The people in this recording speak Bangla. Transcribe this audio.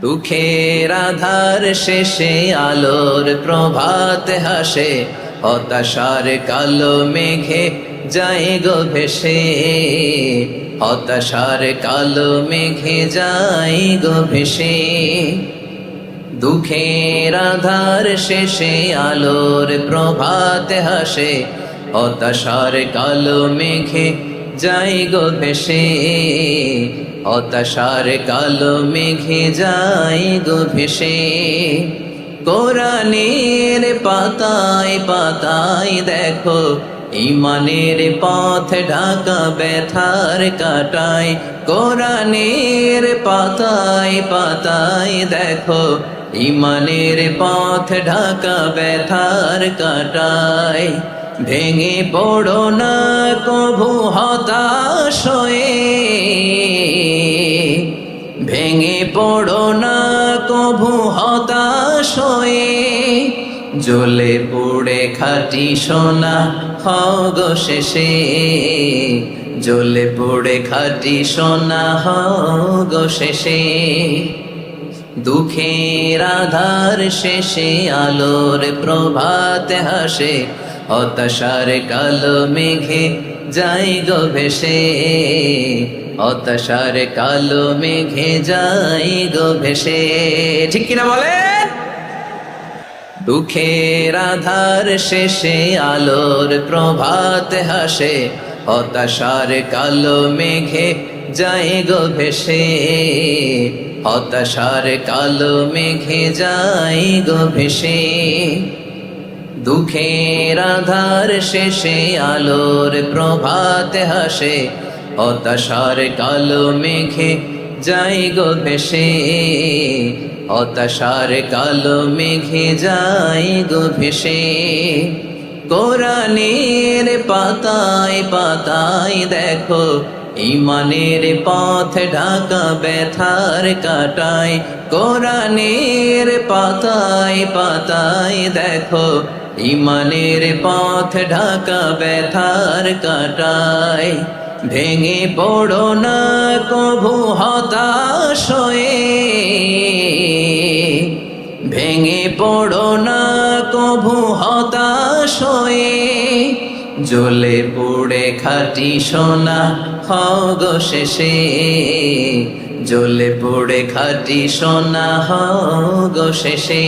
দুঃখের আধার শেষে আলোর প্রভাত হাসে, হতাশার কালো মেঘে যায় গো ভেসে, হতাশার কালো মেঘে যায় গো ভেসে। দুঃখের আধার শেষে আলোর প্রভাত হাসে, হতাশার কালো মেঘে যায় গো ভেসে, হতাশার কালো মেঘে যায় গো ভেসে। কোরআনের পাতায় পাতায় দেখো ঈমানের পথ ঢাকা ব্যথার কাটায়, কোরআনের পাতায় পাতায় দেখো ঈমানের পথ ঢাকা ব্যথার কাটায়। ভেঙে পড়ো না কভু হতাশ হয়ে, ভেঙে পড়ো না কভু হতাশ হয়ে, জ্বলে পুড়ে খাঁটি সোনা হও গো শেষে, জ্বলে পুড়ে খাঁটি সোনা হও গো শেষে। দুঃখের আধার শেষে আলোর প্রভাত হাসে, হতাশার কালো মেঘে যায় গো ভেসে, হতাশার কালো মেঘে যায় গো ভেসে। ঠিক কিনা বলে? দুঃখের আধার শেষে আলোর প্রভাত হাসে, হতাশার কালো মেঘে যায় গো ভেসে, হতাশার কালো মেঘে যায় গো ভেসে। দুঃখের আধার শেষে আলোর প্রভাত হাসে, হতাশার কালো মেঘে যায় গো ভেসে, হতাশার কালো মেঘে যায় গো ভেসে। কোরআনের পাতায় পাতায় দেখো ঈমানের পথ ঢাকা ব্যথার কাটায়, কোরআনের পাতায় পাতায় দেখো ঈমানের পথ ঢাকা ব্যথার কাটায়। ভেঙে পড়ো না কভু হতাশ হয়ে, ভেঙে পড়ো না কভু হতাশ হয়ে, জ্বলে পুড়ে খাঁটি সোনা হও গো শেষে, জ্বলে পুড়ে খাঁটি সোনা হও গো শেষে।